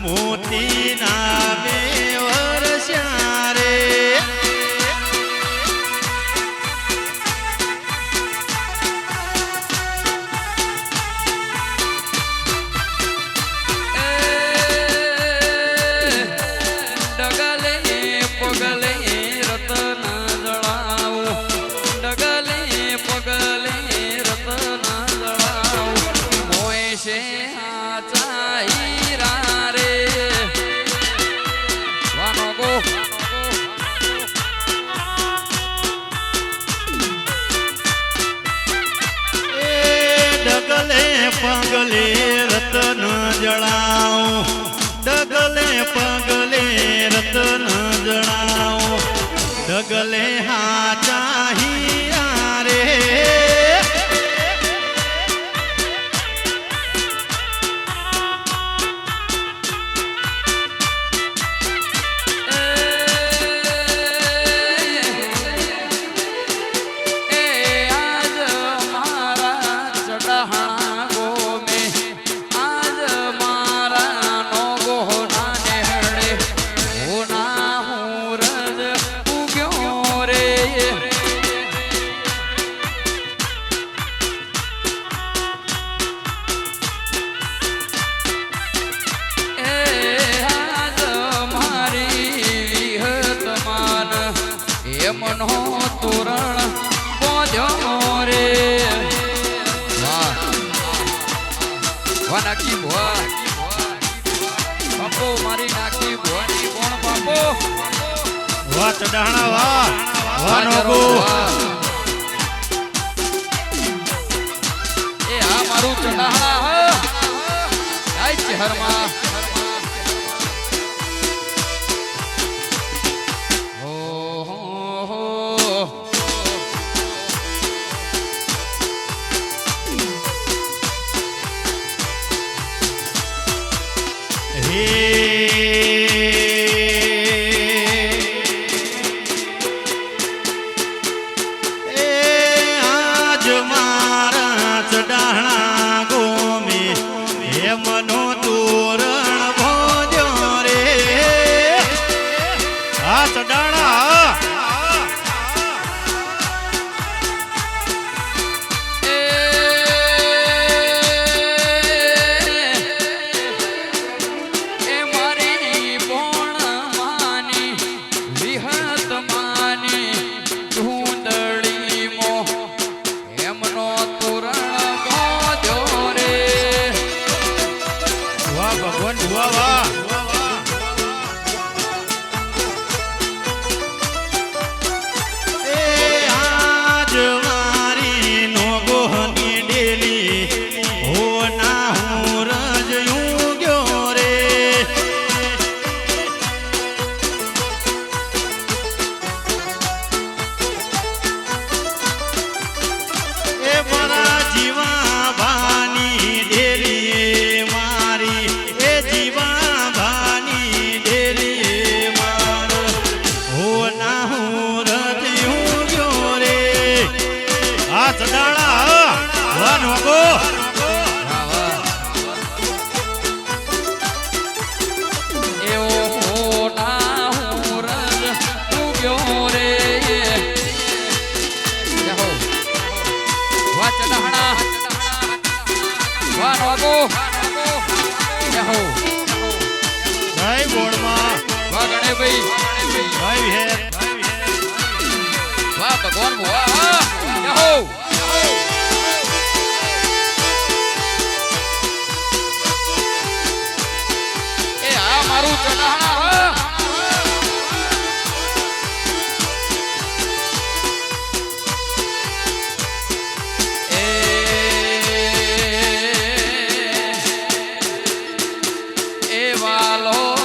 મોતી નામે વરસ્યા રે પગલે રતન જણાવો ડગલે પગલે રતન જણાવો ડગલે હાચા હીરા રે મનો તોરણ બોધ્યો રે વાહ નાખી ભુવા બાપો મારી નાખી ભુવાની કોણ બાપો વાહ ચડાણા વાહ વાહ નોગો એ આ મારું ચડાણા હા આઈ ચહરમાં આજ મારા ચડાણા ગોમે હે મનો તોરણ ભોજો રે આ ચડાણા ભગવાન એ આ મારું ચડાણા એ વાલો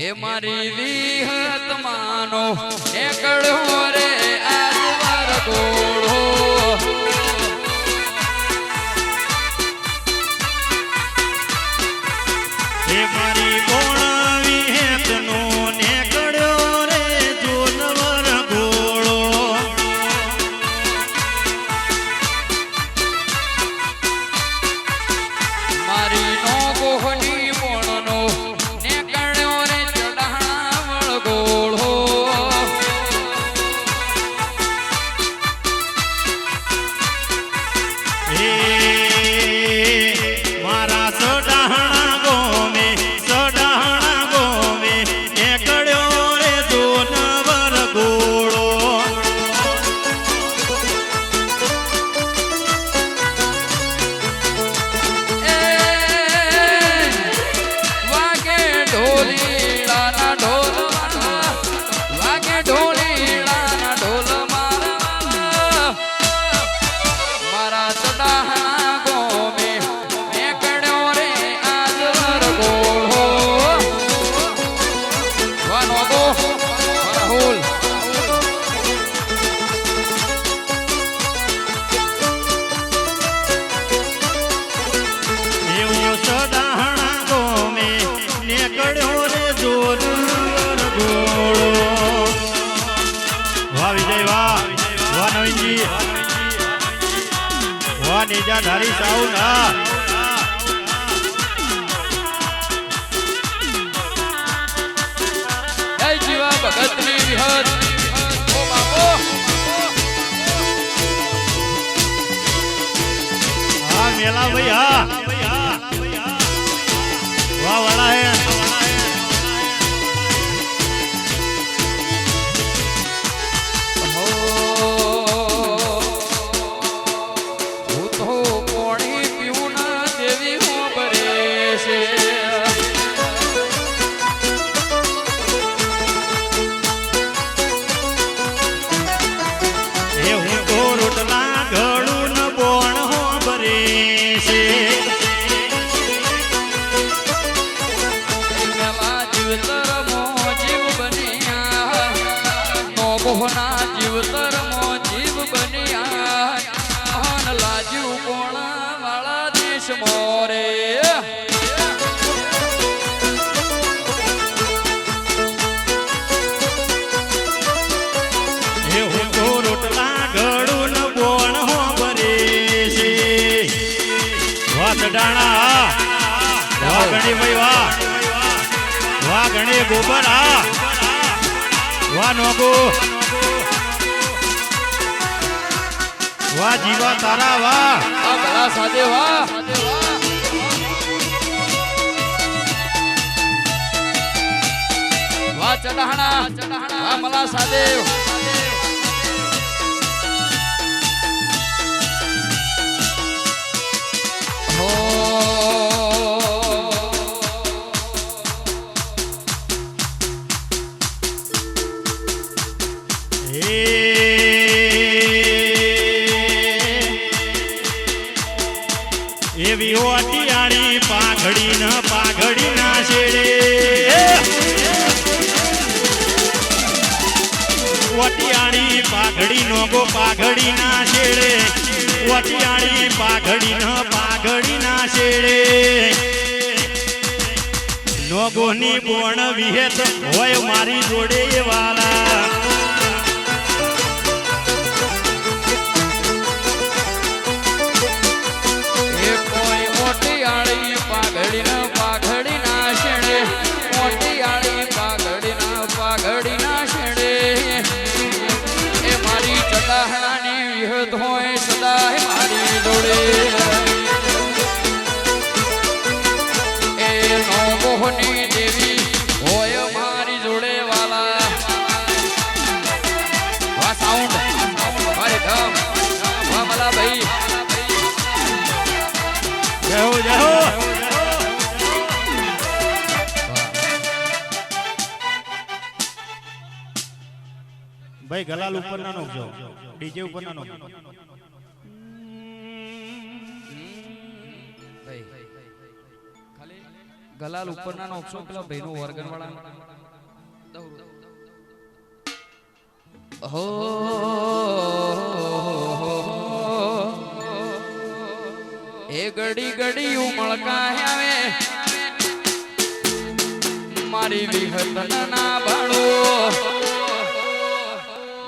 એ મારી વિહત માનો એકડો રે આજ વરઘોડો એ મારી ગોણ વિહત નો નેકડ્યો રે જોનવર ઘોડો મારી નો ગોહની મોણનો નેકડ્યો રે ચડાણા વળગોળો એ મારા સડાહણા ગોમે નેકડ્યો રે જોનવર ઘોડો એ વાગે ઢોલીડાના ઢોલ મારા વાગે ઢોલીડાના ઢોલ મારા મારા ચડાહણા ગોમે નેકડ્યો રે આજ વરઘોડો વાનો ગો રાહુલ એવું સડાહણા ગોમે નેકડ્યો રે જોનવર ઘોડો વાહ વિજય વાહ વાહ નવીનજી વાહ નિજાધારી સાઉન્ડ હા જય જીવા ભગતની વિહત ઓ બાપો હા મેલા ભાઈ હા વાહ વાળા હે હો હું તો પાણી પીવું ના દેવી હું ભરે છે એ હું તો રોટલા ઘડું ન બોણ હો ભરે છે મેલા જીવતર મો જીવ બન્યા નો બોહના જીવતર મો જીવ બન્યા અહન લાજ્યું કોણા વાળા દેશ મોરે એ હું તો રોટલા ઘડું ન બોણ હો ભરે છે વાહ ચડાણા વાહ ગણી ભાઈ વાહ ગણી ગોબર વાહ નોગો વાહ જીવા તારા વાહ આ ભલા સાદે વાહ વાહ ચડાહણા વાહ મલા સાદેવ હો પાઘડી નોગો પાઘડી ના શેડે વટિયાળી પાઘડી ના શેડે નોગોની બોણ વિહેત હોય મારી જોડે વાલા એ કોઈ ઓટિયાળી પાઘડી ના શેડે ઓટિયાળી પાઘડી ના શેડે એ મારી ચડાહણાની વિહત હોય સદાય મારી જોડે એ નોમોહની દેવી હોય મારી જોડે વાલા વાહ સાઉન્ડ મારી ધામ વાહ મલા ભાઈ જય હો જય હો ભાઈ ગલાલ ઉપર ના નોખજો ડીજે ઉપર ના નોખજો ગલાલ ઉપર ના નોખશો પેલા ભાઈ નું વર્ગન વાળા હો એ ઘડી ઉમળકા આવે મારી વિહત ના ભાણો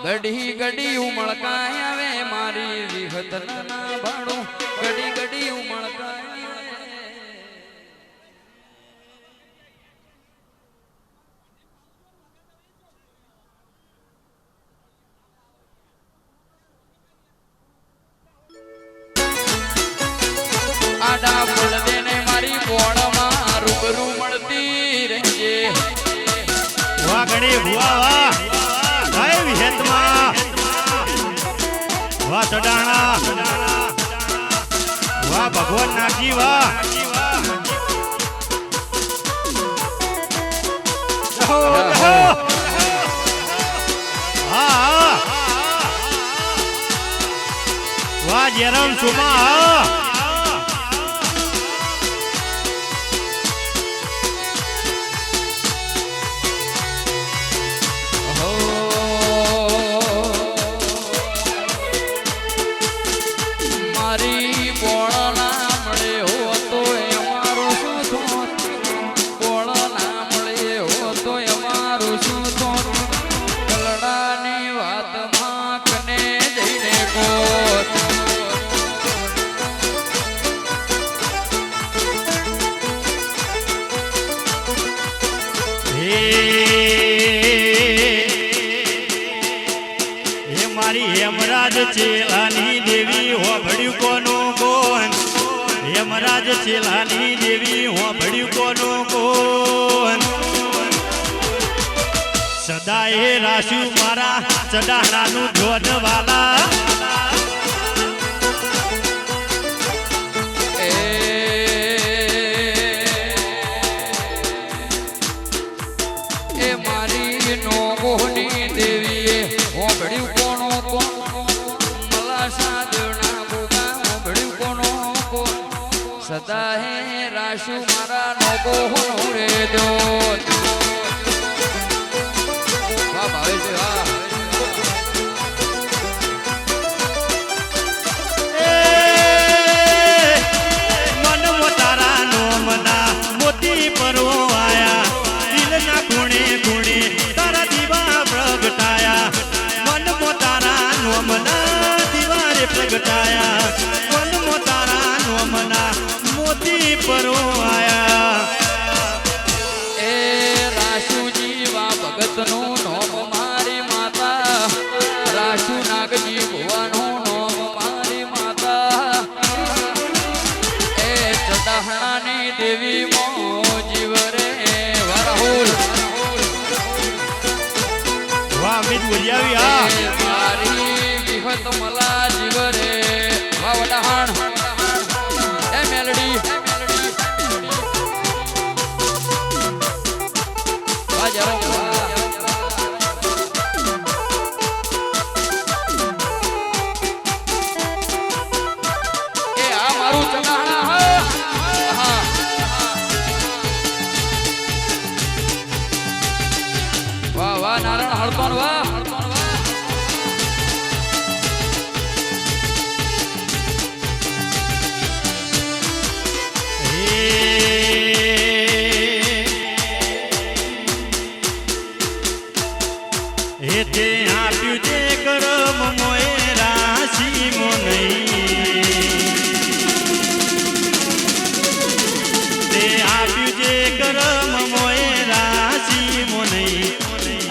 ઘડી ઉમળકા આવે મારી વિહત ના ભાણો ઘડી ઉમળકા આડા પડદે ને મારી બોણમાં રૂબરૂ મળતી રહેજે વાહ ગણી ભુવા વાહ જય વિહેતમાં વાહ ચડાણા વાહ ભગવાન નાગજી વાહ હા વાહ જેરમ સુમા મારી બોળ ના મળે હો તો અમારું શું થોત બોળ ના મળે હો તો અમારું શું થોત કલડાની વાતમાં કને જઈને કોત હે મારી હેમરાજ ચેલાની દેવી હોભળ્યું કોનું કોન હેમરાજ ચેલાની દેવી હોભળ્યું કોનું કોન સદાય રાશુ મારા ચડાણાનું જોન વાલા એ મારી નોગોની દેવીએ હોભળ્યું કોનો કોણ મલા સાધના બોગા હોભળ્યું કોનો કોણ સદા હે રાશુ મારા નોગો હોનો રે દો વાહ ભાવે છે વાહ મન મોતારા નો મના મોતી પરવો આયા દિલના ખૂણે ખૂણે તારા દીવા પ્રગટાયા મન મોતારા નો મના દીવારે પ્રગટાયા મન મોતારા નો મના મોતી પરવો આયા એ રાશુજી વા ભગતનું નોમ મારી માતા રાશુ નાગજી ભુવાનું નોમ મારી માતા એ ચડાહણાની દેવી મો જીવ રે વરહુલ વાહ અમિત બોલિયાવી હા એ મારી વિહત મલા જીવ રે વા વડાહણ એ મેલડી વા જરો એ આ મારું ચડાહણા હા વાહ વાહ નારાયણ હળપણ વાહ એતે આપ્યું જે કરમ મોએ રાશી મોનઈ તે આપ્યું જે કરમ મોએ રાશી મોનઈ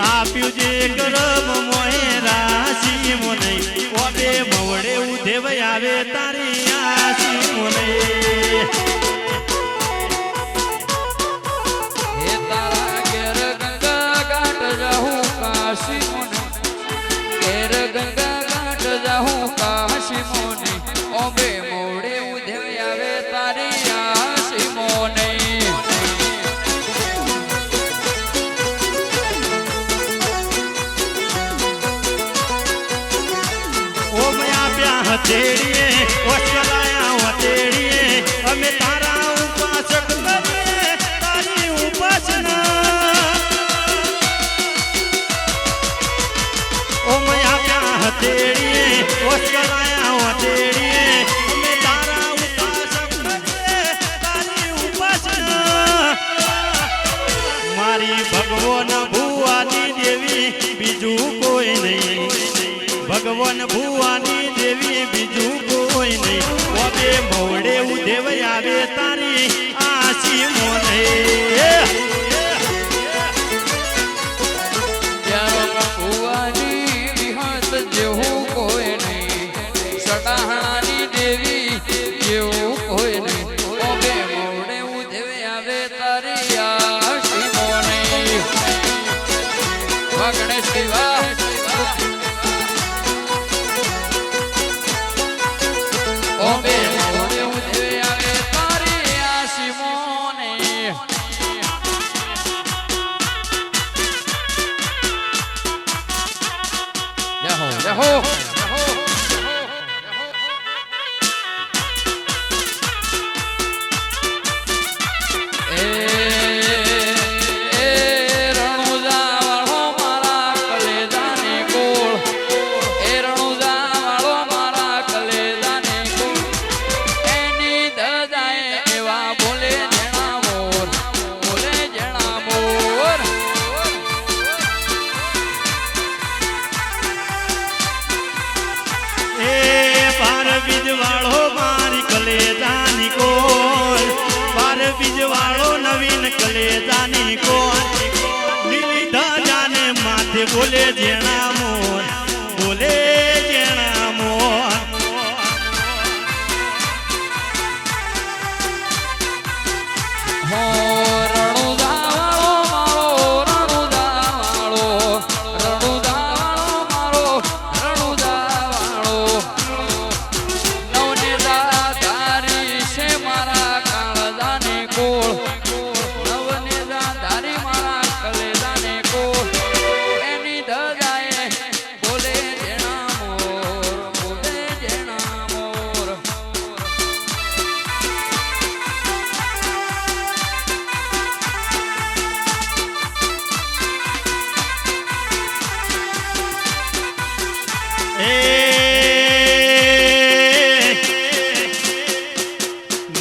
આપ્યું જે કરમ મોએ રાશી મોનઈ ઓબે મવડે ઉધેવ આવે તારી આશી મોનઈ કેર ગંગા ઘાટ જાહું કાશી મોને ઓબે મોડે ઉધેવ આવે તારી આશી મોને ઓ મયા પ્યા હતેડીએ ઓચલાયા હતેડીએ અમે તારા ઉપાસક કરીએ તારી ઉપાસના ઓ મયા પ્યા હતેડીએ ઓચલાયા હતેડીએ અમે તારા ઉપાસક કરીએ તારી ઉપાસના મારી ભગવાન ભુવાની દેવી બીજું કોઈ નહીં ભગવાન ભુવાની દેવી બીજું કોઈ નહીં ઓબે મોડે ઉધેવ આવે તારી આશી મોને ભુવાની વિહત જેવું કોઈ નહીં સડાહાની દેવી જેવું કોઈ નહીં ઓબે મોડે ઉધેવ આવે તારી આશી મોને ગણેશ દેવા ઓબે મોડે ઉધેવ આવે તારી આશી મોને યહો યહો બીજવાળો મારી કલેજાની કોલ બાર બીજવાળો નવીન કલેજાની કોલ લીલી ધજાને માથે બોલે જેણા મોર બોલે જેણા મોર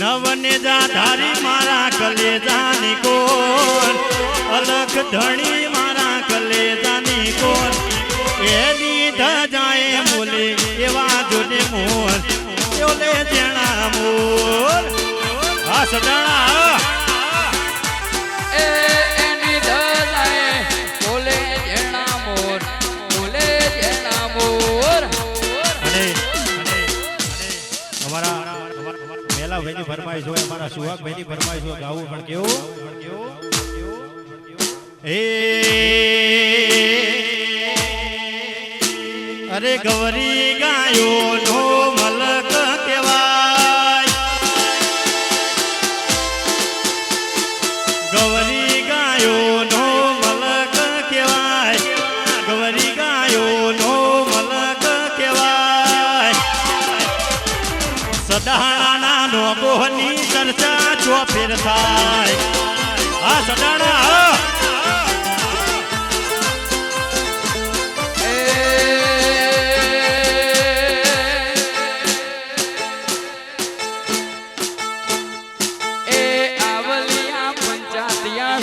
નવને ધારી મારા કલેજાની કોર અલખ ધણી મારા કલેજાની કોર એની ધજાએ બોલે એવા જોને મોર ઓલે જેણા મોર આ સડાણા એની ધજાએ બોલે જેણા મોર બોલે જેણા મોર અને અમારા ભાઈની ફરમાઈશ હોય અમારા સુહાગભાઈની ફરમાઈશ હોય ગાવું પણ કેવું અરે ગવરી ગાયો નો મલક કેવાય ગવરી ગાયો નો મલક કેવાય ગવરી ગાયો નો મલક કેવાય સદાણા નો બોહની ચર્ચા ચોફેર થાય આ સદાણા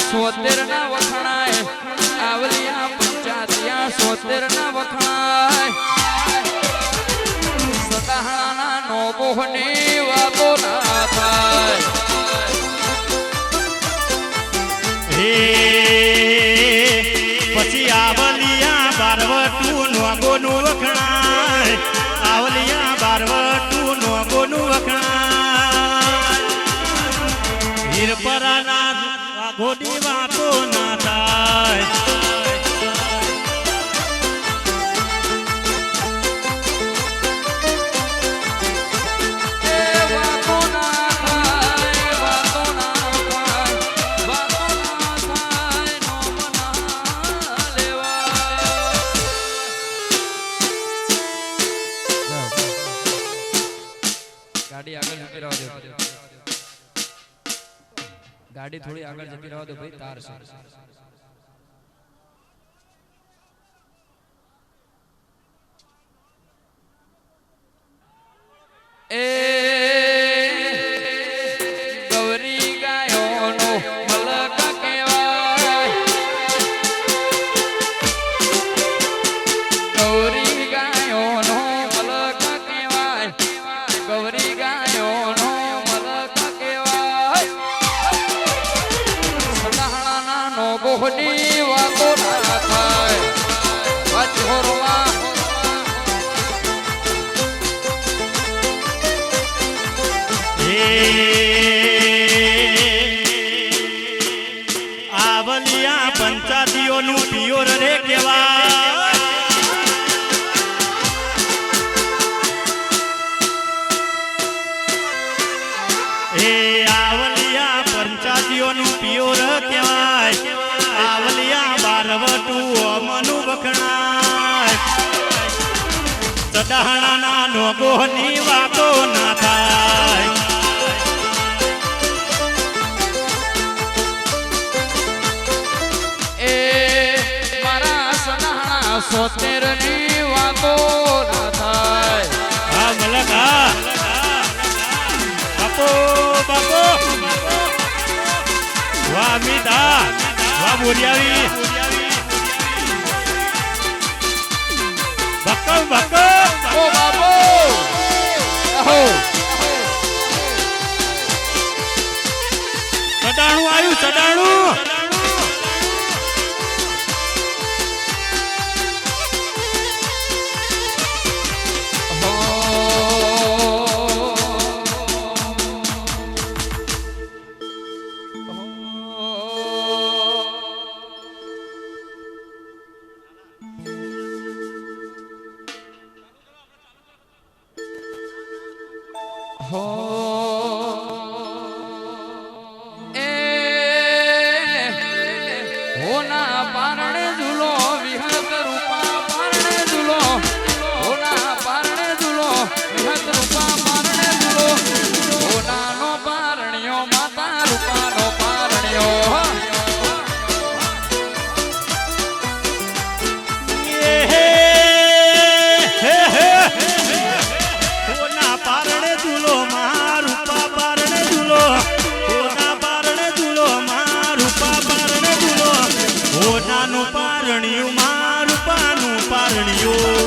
સોતેર ના વખણાય આવલિયા પંચાતિયા 76 ના વખણાય સદાહણા નો બોહની વાતો ના થાય હે પછી આવલિયા બારવટું નોગોનું વખણાય આવલિયા બારવટું નોગોનું વખણાય હીરપરાના વાઘોની વાતો ના થાય ગાડી થોડી આગળ જતી રહેવા દો ભાઈ તાર છે એ ગૌરી ગાયોનો મલક કહેવાય ગૌરી ગાયોનો મલક કહેવાય ગૌરી ગાયોનો મલક કહેવાય સદાહણાના નો બોહની વાતો ના થાય વાછોરવા આવલિયા પંચાતીઓનું પિયોર રે કેવા એ આવલિયા પંચાતીઓનું પિયોર કહેવાય આવલિયા બારવટું અમનું વખણાય સદાહણાના નોગોની વાતો ના થાય એ મારા સદાહણા 76 ની વાતો ના થાય હા મલક હા બાપો બાપો વાહ અમિતા વાહ બોરિયાવી બક્કમ બક્કમ ઓ બાબો આહો ચડાણું આવ્યું ચડાણું હો એ હોના પારણે ઝૂલો વિહત રૂપા પારણે ઝૂલો હોના પારણે ઝૂલો વિહત રૂપા પારણે ઝૂલો હોનાનો પારણ્યો માતા રૂપાનો પારણ્યો પારણિયું મારું પાનું પારણિયું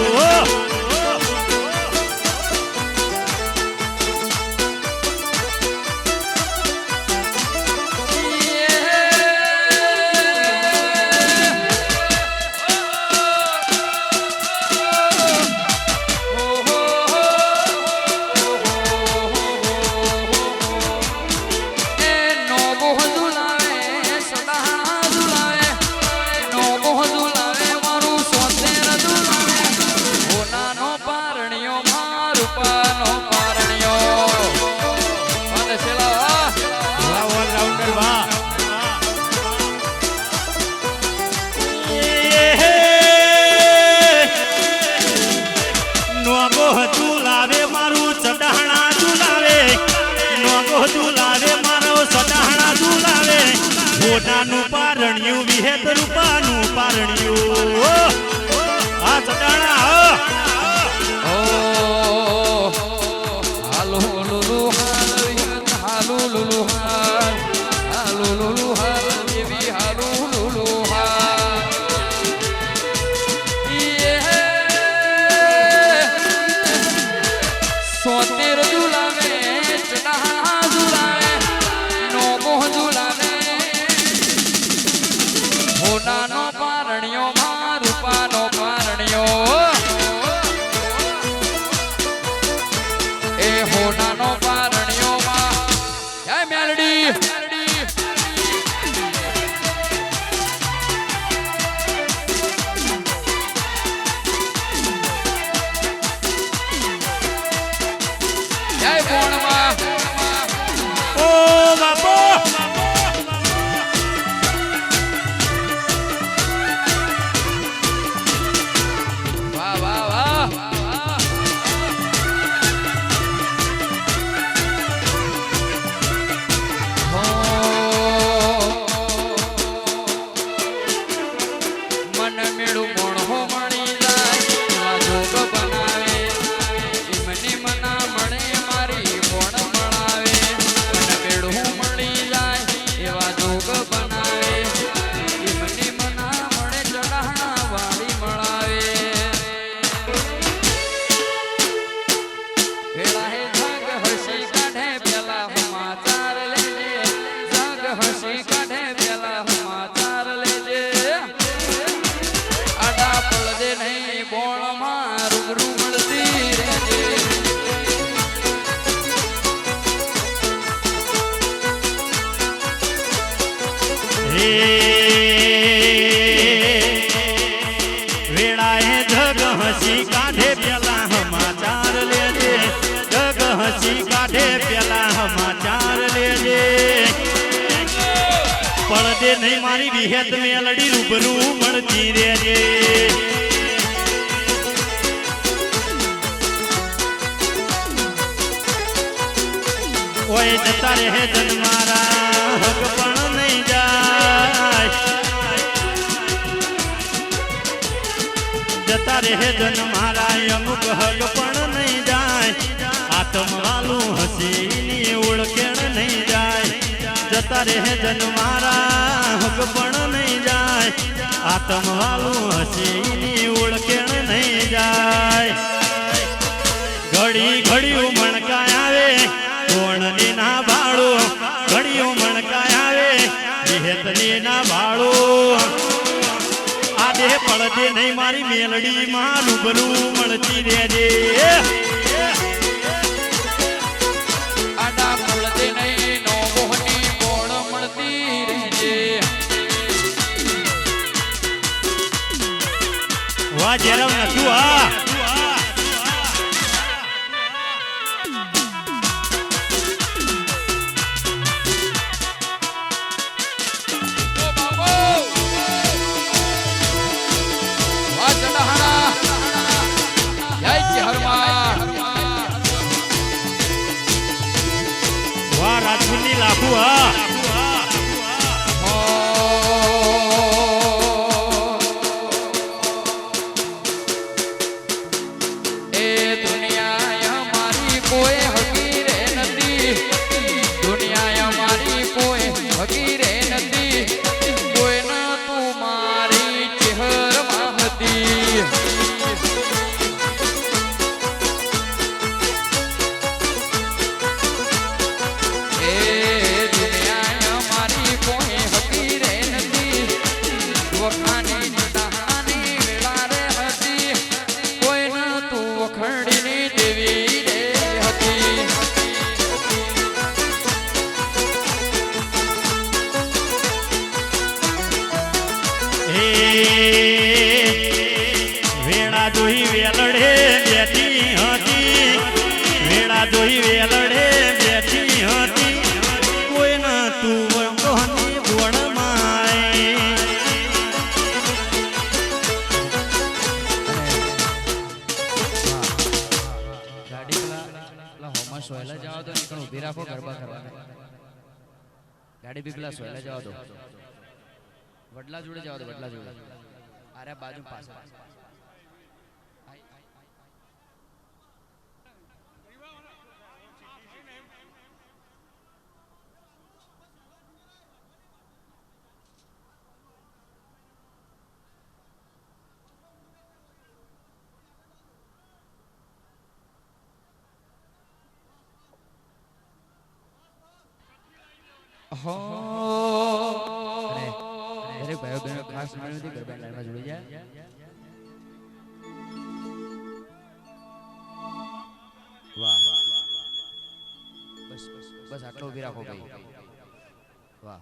સોનાનું પારણિયું વિહેત રૂપાનું પારણિયું આ ચટાણા હાલો લુલુ હાલ વિહત હાલો લુલુ હાલ હાલો લુલુ હાલ દેવી હાલો લુલુ હાલ એ બોળમાં રૂબરૂ મળતી રહેજે. વેળાએ જગ હસી કાઢે પેલા સમાચાર લેજે. જગ હસી કાઢે પેલા સમાચાર લેજે. પડદે નહીં મારી વિહેત મેલડી રૂબરૂ મળતી રહેજે. ઓય જતા રહે જન મારા હક પણ નહીં જાય. જતા રહે જન મારા અમુક હક પણ નહીં જાય. આત્મ વાલું હસીની ઓળખેણ નહીં જાય. જતા રહે જન મારા હક પણ નહીં જાય. આત્મ વાલું હસીની ઓળખેણ નહીં જાય. ઘડી ઘડિયું મણકાય આવે કોણની ના ભાળો. ઘડિયું મણકાય આવે વિહેતની ના ભાળો. આદે પડદે નહીં મારી મેલડી માં રૂબરૂ મળતી રહેજે. આડા પડદે નહીં નો મોહની બોળ મળતી રહેજે. વાહ જેરવ નતું હા. વાહ રાજપૂતની લાખુ હા. એ દુનિયા મારી કોઈ હકીરે નથી. દુનિયા મારી કોઈ હકીરે નથી. કોઈના તું મારી ચહેરમાં હતી. વેળા જોઈ વેલડે બેઠી હતી. વેળા જોઈ વેલડે બેઠી હતી. કોઈ ના તું કોની બોણમાય. ગાડી પેલા હોમાં સોયલા જાવ તો નીકળ ઊભી રાખો ગરબા કરવાના. ગાડી બી પેલા સોયલા જાવ તો વડલા જોડે જાવ તો વડલા જોડે. અરે બાજુ પાછળ દરેક ભાઈઓ બહેનો ખાસ વિનંતી ગરબા લાઈનમાં જોડી જાય. વાહ બસ બસ આટલો ઉભી રાખો ભાઈ. વાહ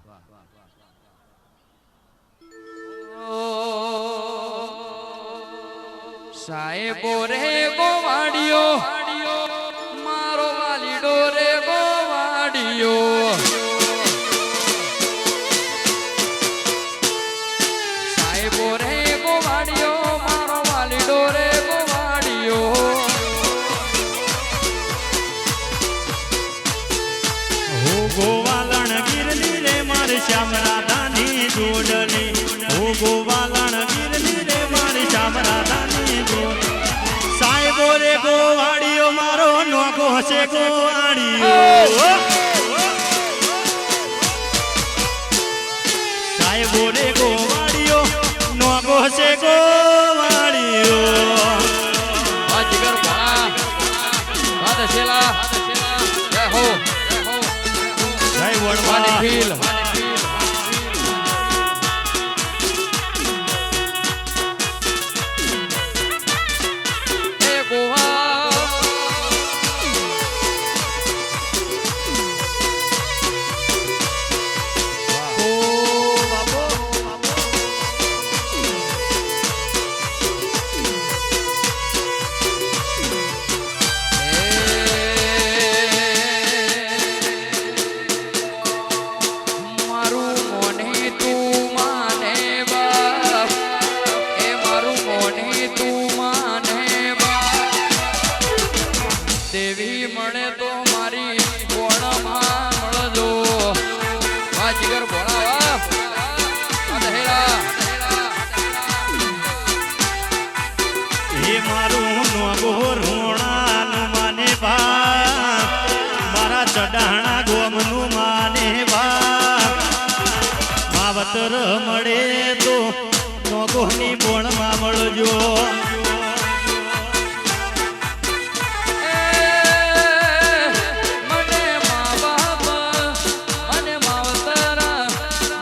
સાહેબો રે ગોવાડિયો મારો વાલીડો રે ગોવાડિયો. સાહેબો રે ગોવાડિયો મારો વાલીડો રે ગોવાડિયો. હો ગોવાલણ ગીરની રે મારી શ્યામ રાધાની જોડણી. હો ગોવાલણ ગીરની રે મારી શ્યામ રાધાની જોડણી. સાહેબો રે ગોવાડિયો મારો નોખો છે ગોવાડિયો. સાહેબો રે ગોવાડિયો નોખો છે ગોવાડિયો. આ જીગર ભણા આ દશેલા જય હો જય વડવા નિખિલ. ઘર મળે તો નોગોની બોણમાં મળજો મને મા બાપ અને માવતર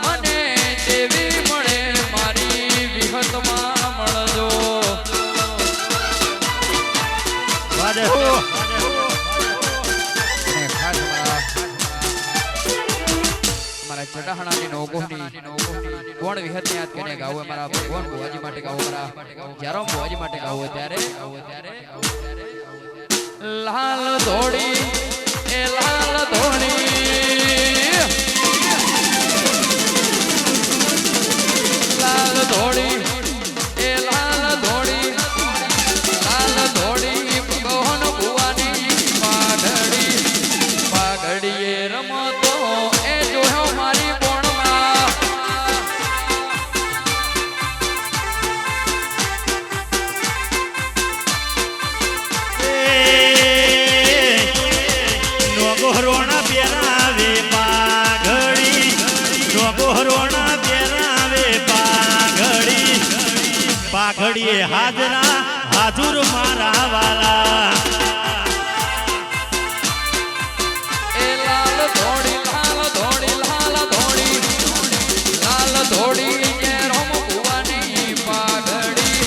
મને દેવી મળે મારી વિહતમાં મળજો. વાજે હો અને ખાસ મારા ચડાહણાની નોગોની કોણ વિહત યાદ કરીને ગાવું મારા ભગવાન બુવાજી માટે ગાવું મારા જ્યારે બુવાજી માટે ગાવું ત્યારે લાલ ધોડી એ લાલ ધોડી લાલ ધોડી એ લાલ ધોડી લાલ ધોડી ભગવાન બુવાની પાઘડીએ રમતો એ જોયો મારી બોણમાં. નોગોરોણા પહેરાવે પાઘડી નોગોરોણા પહેરાવે પાઘડીએ હાજરા હાજુર મારા વાલા એ લાલ ધોડી લાલ ધોડી લાલ ધોડી લાલ ધોડી જે રોમ ભુવાની પાઘડી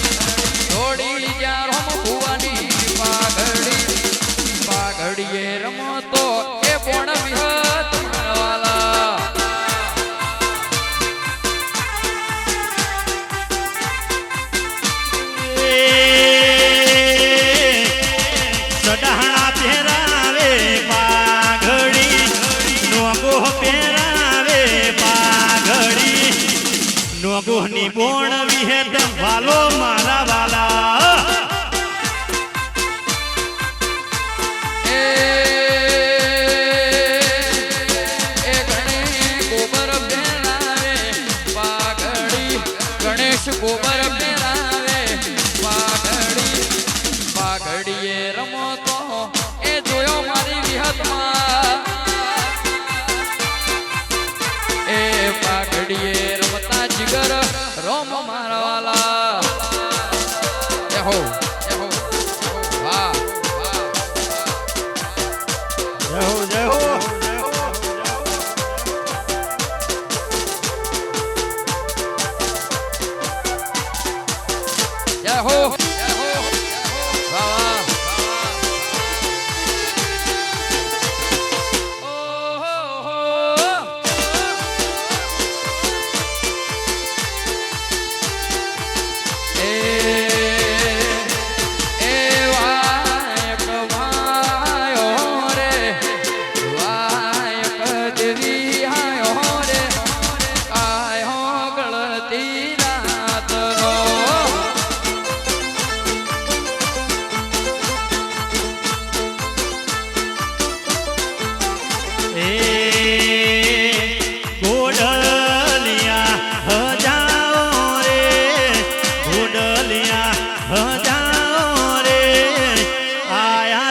ધોડી જે રોમ ભુવાની પાઘડીએ રમતો એ પણ વિહત વાલા. ચડાહણા પહેરાવે પાઘડી નોગો પહેરાવે પાઘડી નોગોની બોણ વિહેત વાલો મારા વાલા એ ગણેશ ગોબર પહેરાવે પાઘડી ગણેશ ગોબર પહેરાવે પાઘડીએ રમતો એ જોયો મારી વિહતમાં. એ પાઘડીએ રમતા જીગર રોમ મારા વાલા. એહો એહો વાહ વાહ જય હો જય હો જય હો વાહ વાહ.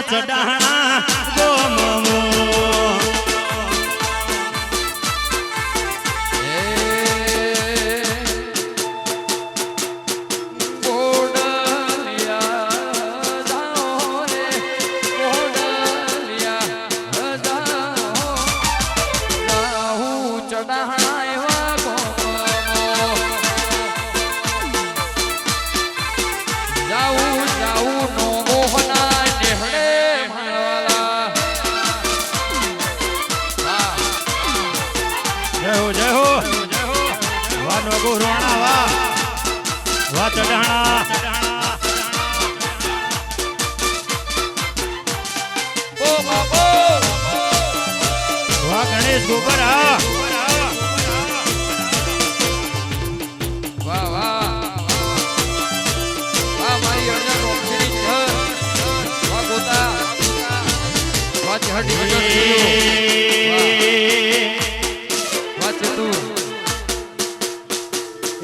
ચડાહણા ગોમવો ગોરોણા વાહ ચડાહણા વાહ ગણેશ ગોબર વાહ વાહ વાહ મારી અર્જન રોક્ષણી વાહ ગોતા વાહ ચહડી વાહ ચતુ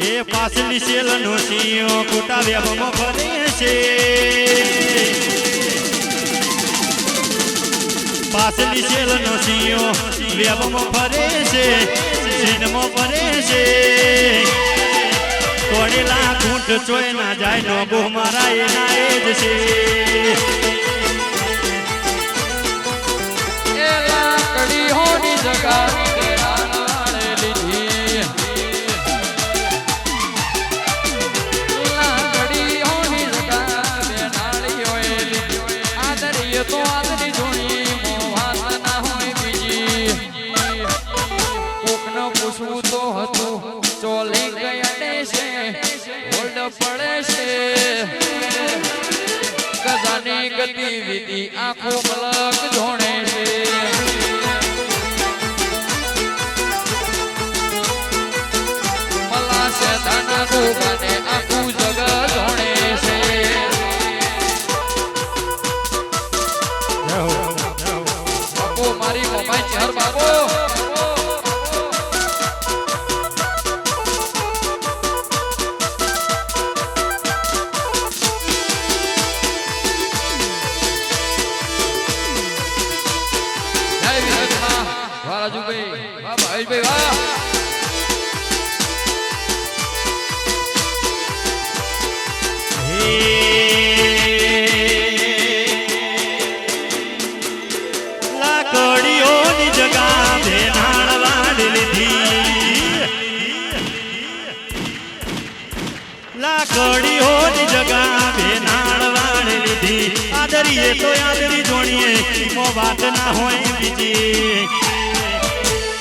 એ પાસલી શેલ નો સિંહો કોટા વ્યાપમાં ફરે છે પાસલી શેલ નો સિંહો વ્યાપમાં ફરે છે જન્મ ભરે છે તોડેલા ઘૂંટ ચોય ના જાય નો ગો મારા એના એ જ છે એ લાકડીઓની જગા બેનાળે લીધી લાકડીઓની જગા બેનાળીઓએ લીધી આદરીએ તો આદરી જોડી મોવાત ના હોય બીજી કોકને પૂછવું તો હતું ચોલી ગયા છે હોલ્ડ પડે છે ગજાની ગતિવિધિ આંખો મલક જોણે છે મલા શેતાના ગોગાને આખું જગ જોણે છે બાપો મારી મમાઈ ચહર બાપો રાજુભાઈ વાહ ભાવેશભાઈ વાહ લાકડીઓની જગા ભેનાળ વાડ લીધી લાકડીઓની જગા ભેનાળ વાડ લીધી આદરીએ તો આદરી જોણીએ મો વાત ના હોય બીજી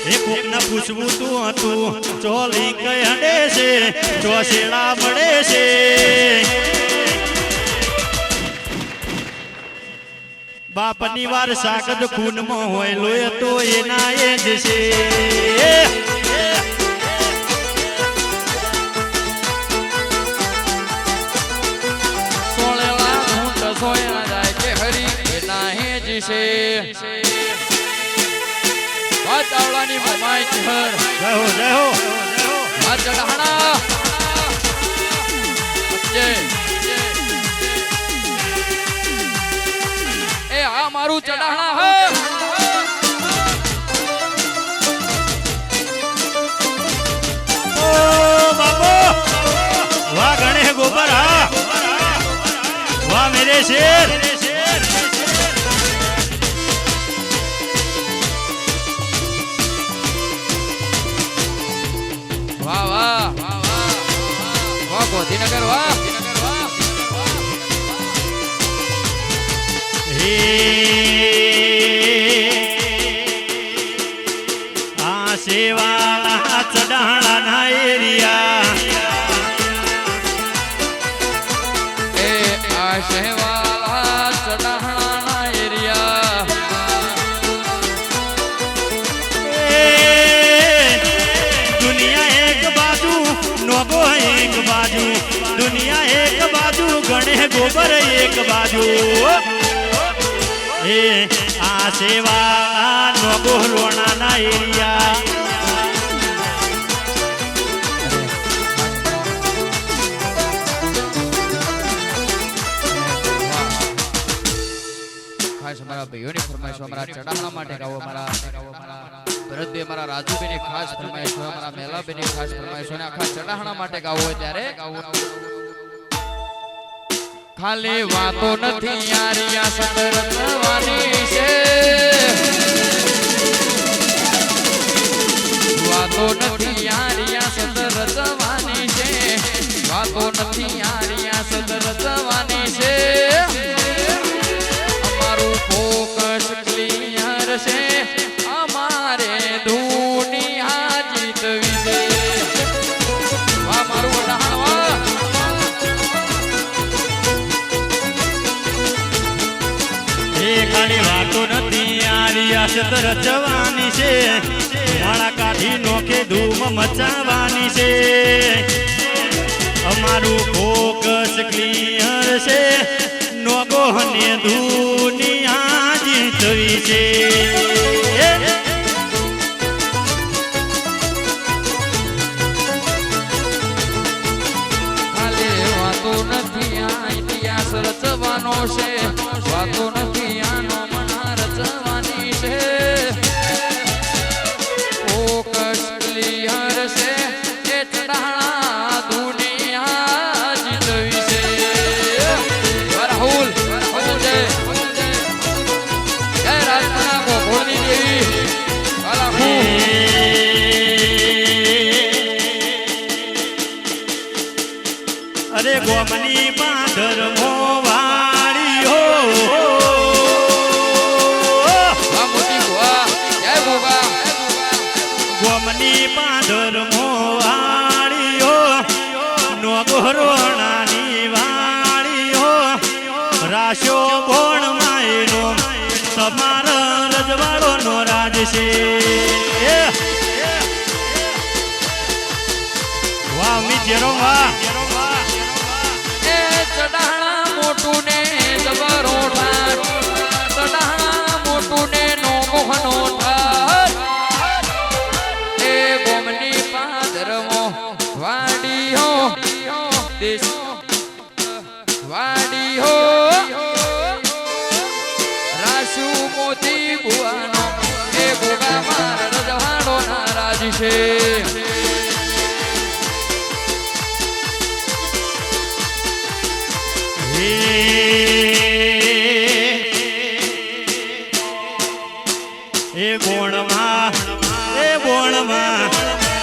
એ કોક ના પૂછવું તું હતું ચોલી કઈ હડે છે ચોસેડા મળે છે બાપની વાર સાકદ ખૂનમાં હોય લોય તો એના એ જ છે સોળેલા ઊંટ સોયા જાય કે હરી એના હે જ છે આ ચાવડાની મમાઈ ચહર જય હો જય હો આ ચઢાણા એ આ મારું ચઢાણા હે ઓ બાબો વાહ ગણે ગોબર હા વાહ મેરે શેર વાહ વાહ વાહ વાહ ગોધીનગર વાહ આ સેવા ચડાણા ના એરિયા એ આ શહેવાલા ચઢાણા એરિયા દુનિયા એક બાજુ નોગો એક બાજુ દુનિયા એક બાજુ ગણે ગોબર એક બાજુ એ આ સેવા નોગો રોણા ના એરિયા ખાસ અમારા ભાઈઓની ફરમાઈશો અમારા ચઢાણા માટે ગાવો અમારા ભરતભાઈ અમારા રાજુભાઈની ખાસ ફરમાઈશો અમારા મેલાભાઈની ખાસ ફરમાઈશો અને આખા ચઢાણા માટે ગાવો હોય ત્યારે ખાલી વાતો નથી યારિયા સદર થવાની છે વાતો નથી યારિયા સદર થવાની છે વાતો નથી યારિયા સદર થવાની છે અમારું ફોકસ ક્લિયર છે અમારે દુનિયા જીતવી છે વાહ મારું વડાણ વાહ ખાલી વાતો નથી આરિયા સતર રચવાની છે માળા કાઢી નોખે ધૂમ મચાવવાની છે અમારું ફોકસ ક્લિયર છે નોગો ને દુનિયા જીતવી છે ખાલી વાતો નથી આ ઇતિહાસ રચવાનો છે વાતો નથી આનો મના રચવાની છે ફોકસ અરે ગોમની પાદર મોવાળી હો મોટી ભુવા જય ભુવા ગોમની પાદર મોવાળી હો નો ગોરોણાની વાળી હો રાશો ભોણ માયનો તમારા રજવાડો નો રાજ છે વાહ મી જેરો વાહ એ ચડાણા મોટું ને જબરો ઠાર ચડાણા મોટું ને નો મોહનો ઠાર એ ગોમની પાદરમો વાડી હો દેશ વાડી હો રાશુ મોતી ભુવાનો એ ગોગા માર રજવાડો નારાજ છે એ બોણમાં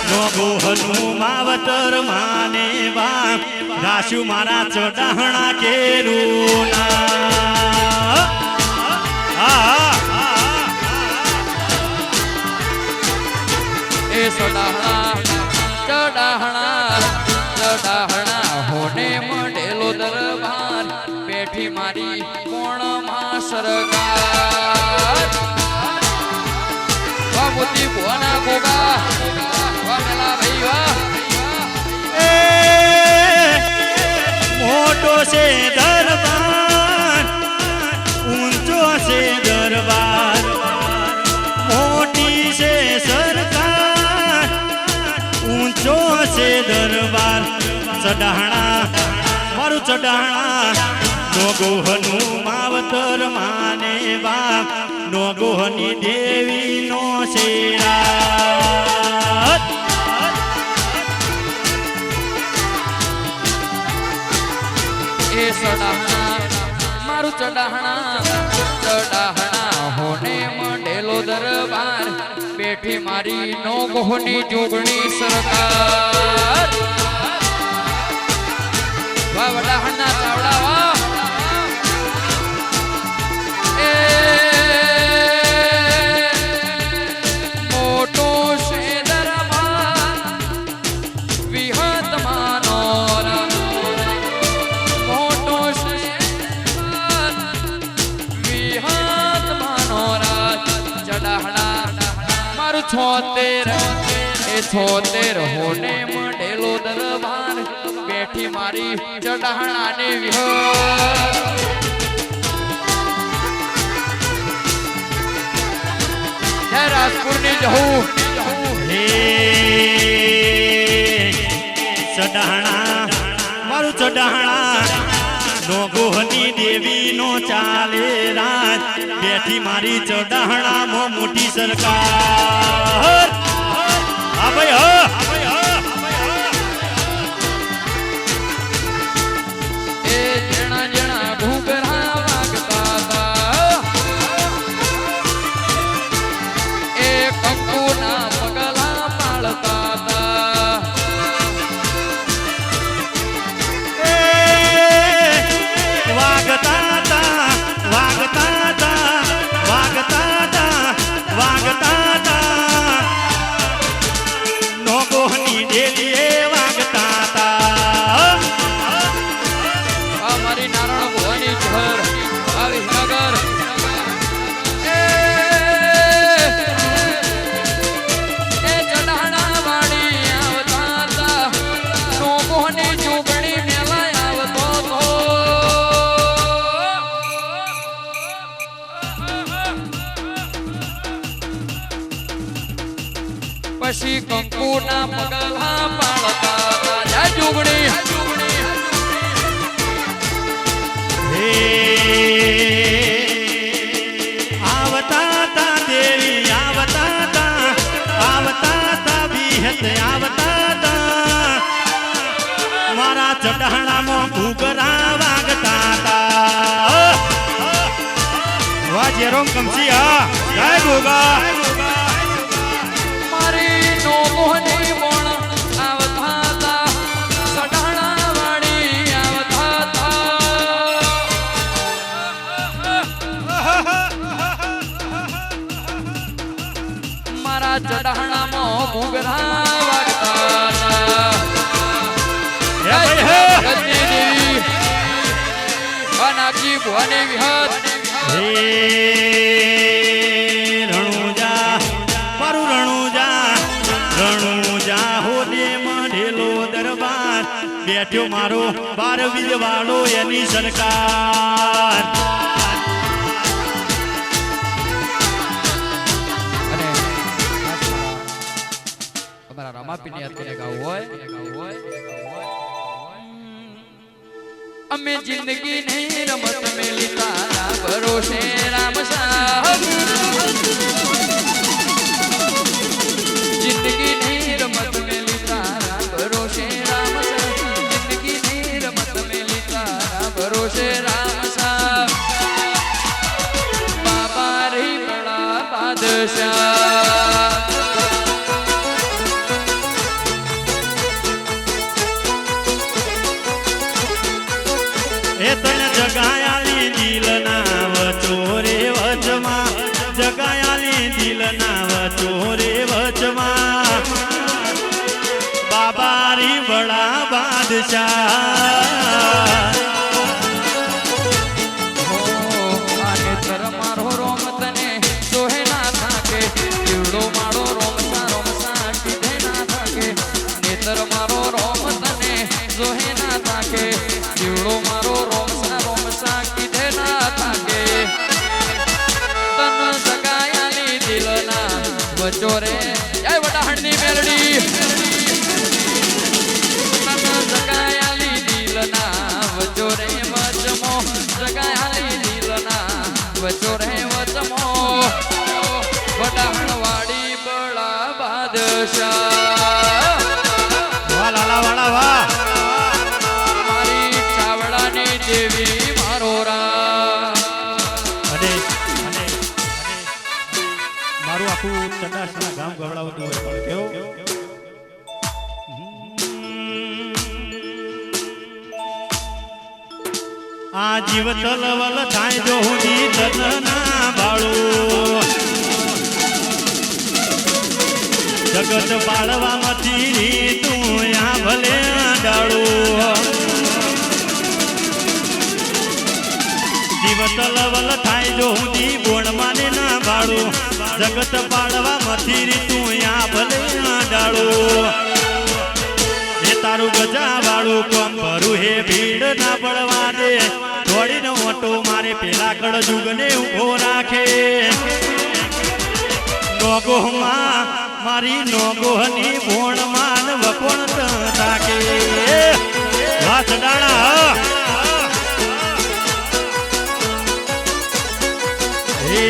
નોગોહનું માવતર માને વા રાશુ મારા ચડાહણા કેરુના એ ચડાહણા હોને મળેલો દરબાર બેઠી મારી કોણમાં સરકાર વાહ મોતી ભુવાના ગોગા વાહ મેલા ભાઈ વાહ એ મોટો છે દરબાર ઊંચો છે દરબાર મોટી છે સરકાર ઊંચો છે દરબાર ચડાહણા મારું ચડાહણા નોગોહનું માવતર માને બાપ નોગોહની દેવી નો શેરા એ ચડાહણા મારું ચડાહણા હોને મંડેલો દરબાર બેઠી મારી નો ગોહની જોગણી સરકાર વાહ વડાહણના ચાવડા વાહ એ મોટો છે દરબાર વિહત માનો મોટો છે વિહત માનો ચડાહણા મારું 76 હોને મંડેલો દરબાર બેઠી મારી ચડાહણાની વિહત જય રાજપુરની જહુ હે ચડાહણા મારું ચડાહણા નોગોહની દેવી નો ચાલે રાજ બેઠી મારી ચડાહણામાં મોટી સરકાર હા ભાઈ હા એ જણા જણા ઘૂઘરા વાગતા હતા એ કંકુના પગલા પાળતા હતા વાગતા હતા વાગતા હતા વાગતા હતા વાગતા હતા નોગોહની દેવીએ વાગતા હતા આ મારી નારાયણ ભુવાની ઘર આ વિસનગર એ ચડાહણા વાળી આવતા હતા નોગોહની જોગણી મેલા આવતો હતો પછી કંકુના પગલા પાળતા હતા જય જોગણી હે આવતા તા દેવી આવતા તા વિહત આવતા તા મારા ચડાહણામાં ઘૂઘરા વાગતા તા વાહ જેરોમ કમસી હા જય ગોગા મારી નો મોહની વણ આવતા હતા સડાણા વાળી દેવાની વિહત હે રણુજા મારું રણુજા હોદે મઢેલો દરબાર બેઠ્યો મારો 12 બીજ વાળો એની સરકાર અને અમારા રમાપીને યાદ કરીને ગાવું હોય અમે જિંદગી નહીં રમત મેલી તારા ભરોસે રામ સાહેબ જિંદગી નહીં રમત મેલી તારા ભરોસે રામ સાહેબ જિંદગી નહીં રમત મેલી તારા ભરોસે રામ સાહેબ બાબા રી બડા બાદશાહ એ તને જગાયાલી દિલના વચોરે વચમાં જગાયાલી દિલના વચોરે વચમાં બાબારી બડા બાદશાહ આને ધર મારો રોમ તને સોહે ના થાકે જીવડો મારો રોમસા કીધે ના થાકે નેતર મારો રોમ તને સોહે ના થાકે જીવડો મારો રોમસા કીધે ના થાકે તન સગાયાની દિલના વચોરે જય વડાહણની મેલડી તન સગાયાલી દિલના વચોરે વચમો સગાયાલી દિલના વચોરે વચમો વડાહણવાડી બળા બાદશાહ વાહ લાલા વાળા વાહ મારી ચાવડાની દેવી મારો રામ અને મારું આખું ચંડાસના ગામ ગવડાવતું હોય પણ કેવું આ જીવ તલવલ થાય જો હુંજી તનના બાળું જગત પાળવામાંથી તું આ ભલે ડાળું જીવ તલવલ થાય જો હુંજી બોણ માને ના બાળું જગત પાળવામાંથી તું આ ભલે ડાળું એ તારું ગજા વાળું કોમ ભરું હે ભીડ ના પડવા દે દોડીનો મોટો મારે પેલા કડ જુગને ઉભો રાખે નોગોમાં મારી નોગોહની ભોણ માન વકોણ તાકે વાસડાણા હે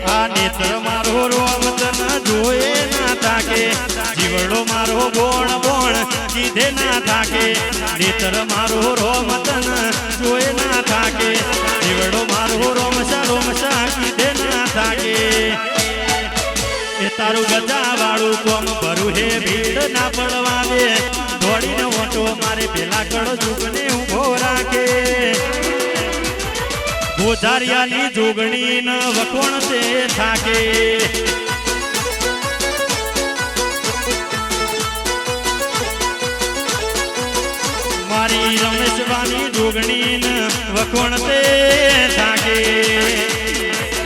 આ નેત્ર મારો રોમ તન જોએ ના તાકે જીવડો મારો બોણ બોણ કીધે ના થાકે નેત્ર મારો રોમ તન જોએ ના થાકે જીવડો મારો રોમસા કીધે ના થાકે એ તારું ગજા વાળું કોમ ભરું હે ભીડ ના પડવા દે દોડીને ઓટો મારે પેલા કડ જુગને ઉભો રાખે ગોઝારિયાની જોગણી ન વકોણ તે થાકે મારી રમેશવાની જોગણી ન વકોણ તે થાકે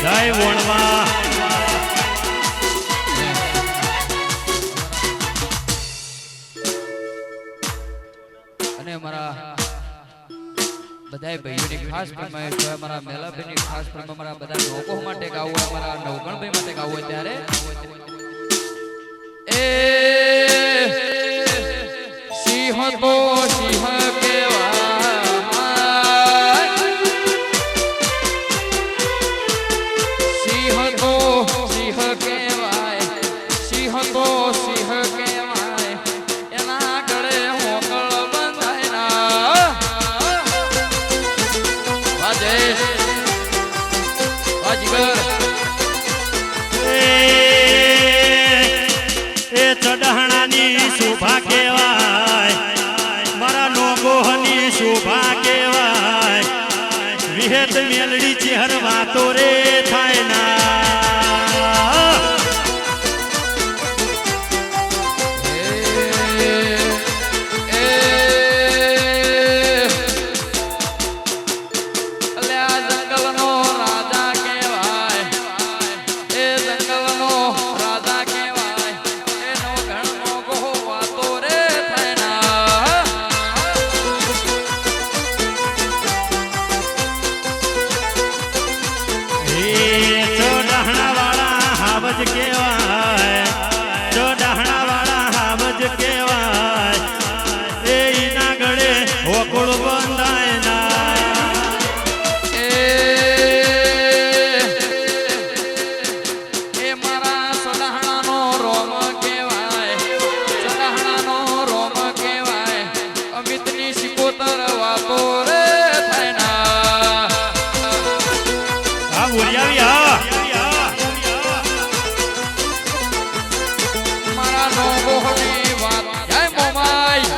જય વણવા અને અમારા બધાય ભાઈઓની ખાસ ફરમાઈશ હોય અમારા મેલાભાઈની ખાસ ફરમાઈશ અમારા બધા લોકો માટે ગાવું હોય અમારા નવગણભાઈ માટે ગાવું હોય ત્યારે એ સિંહ તો સિંહ કેવાય સિંહ તો સિંહ કહેવાય સિંહ તો સિંહ કહેવાય એના ગળે હોકળ બંધાય ના રાજેશ રાજગર એ ચઢાણાની શોભા કહેવાય મારા નોગોહની શોભા કહેવાય વિહેત મેલડી ચહેર વાતો રે થાય ના ગોકુળ બંધાય ના એ મારા સદાહણાનો રોમ કહેવાય, સદાહણાનો રોમ કહેવાય. અમિતની સિકોતર વાતો રે થાય ના. હા બોરિયાવી હા મારા નો ગોહની વાત જય મોમાઈ.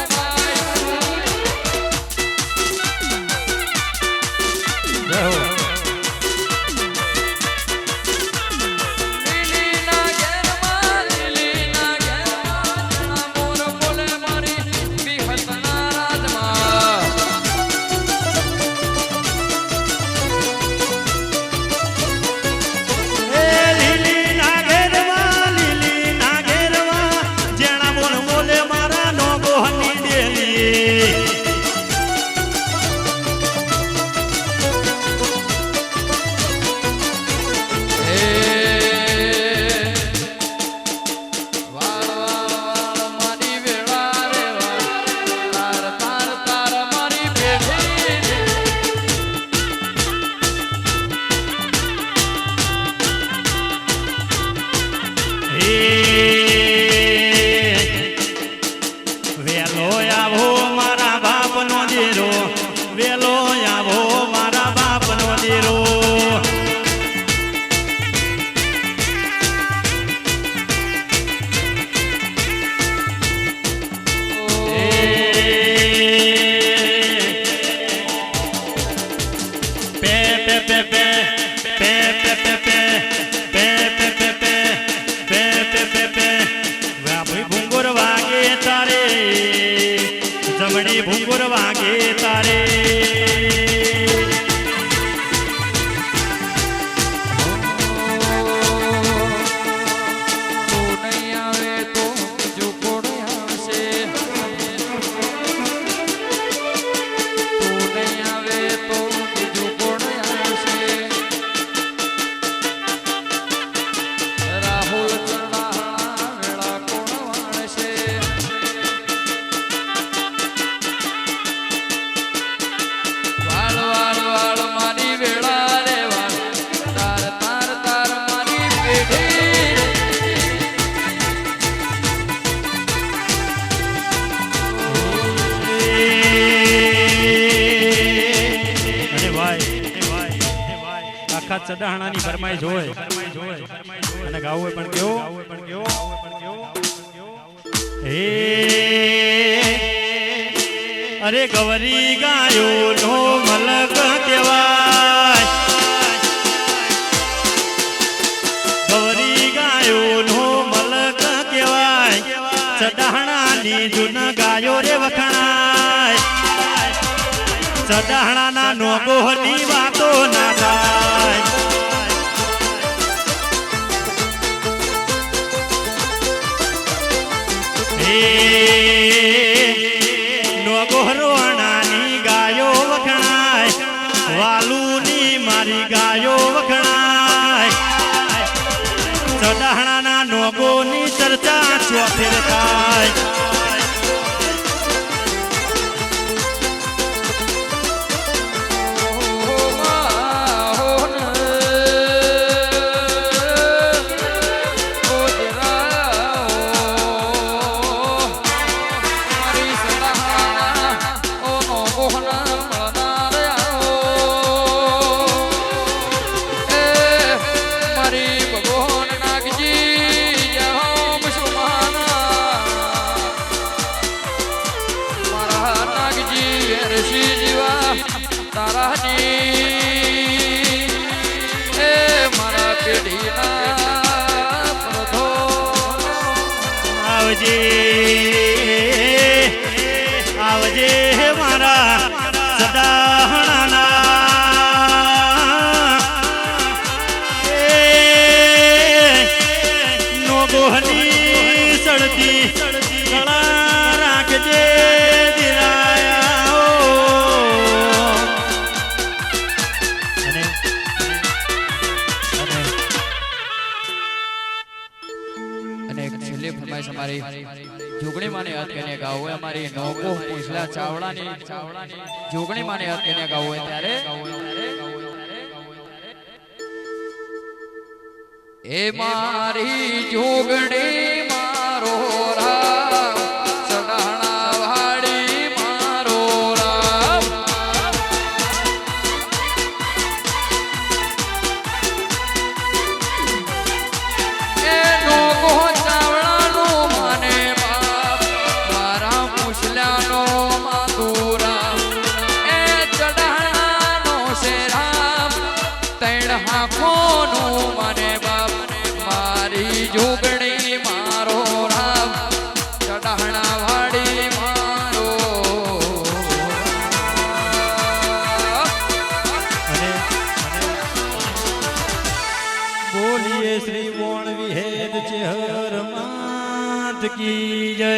લીલીના ઘેરમાં, લીલીના ઘેરમાં જણા મોર બોલે મારી વિહતના રાજમાં. એ લીલી ના ઘેરવા જેણા બોલ બોલે મારા નો ગોહની ડેલી વાળ વાળ મારી વેળા રે વાળ, તાર તાર તાર મારી પેઢી રે. વેલો આવો મારા બાપ નો દેરો, વેલો આવો મારા બાપ નો દેરો. પે પે પે પે પે પે પે પે પે પે પે પે પે પે પે પે વાભી ભૂંગુર વાગે તારે, જમણી ભૂંગુર વાગે તારે. તું નહીં આવે તો બીજું કોણ આવશે? તું નહીં આવે તો બીજું કોણ આવશે? રાહુલ ચંદાહણા વેળા કોણ વાળશે? વાળ વાળ વાળ મારી વેળા રે વાળ, તાર તાર તાર મારી પેઢી રે. અરે ભાઈ આખા ચડાહણાની ફરમાઈશ હોય અને ગાવું હોય પણ કેવો હે અરે ગવરી ગાયો નો મલક કહેવાય, ગવરી ગાયો નો મલક કહેવાય. ચડાહણાની જૂન ગાયો રે વખણાય, ચડાહણાના નો ગોહની વાતો ના થાય. નો ગોહરોણાની ગાયો વખણાય, વાલુની મારી ગાયો વખણાય. ચડાહણાના નોગોની ચર્ચા ચોફેર થાય. તારાની એ મારા પેઢીના પ્રધો આવજે આવજે મારા સદાહણાના નો ગોહની સળતી કળા રાખજે અમારી જોગણી માને યાદ કરીને ગાઓ એમાં મારી નોકો પૂછલા ચાવડાની જોગણી માને અત્યારે ગાવું હોય ત્યારે એ મારી જોગણી મારો રામ સડાણા વાડી મારો રામ એ નોકો ચાવડાનો માને બાપ મારા મુસલાનો માતુરા એ ચડાણાનો છે રામ તૈણ હાખોનું માને બાપ મારી જોગણી મારો રામ ચડાણા વાડી મારો બોલીએ શ્રી બોણ વિહેદ ચેહર માત કી જય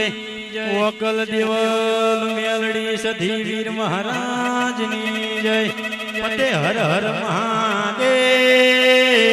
વકલ દેવલ મેલડી સધી વીર મહારાજની જય પતે હર હર મહાદેવ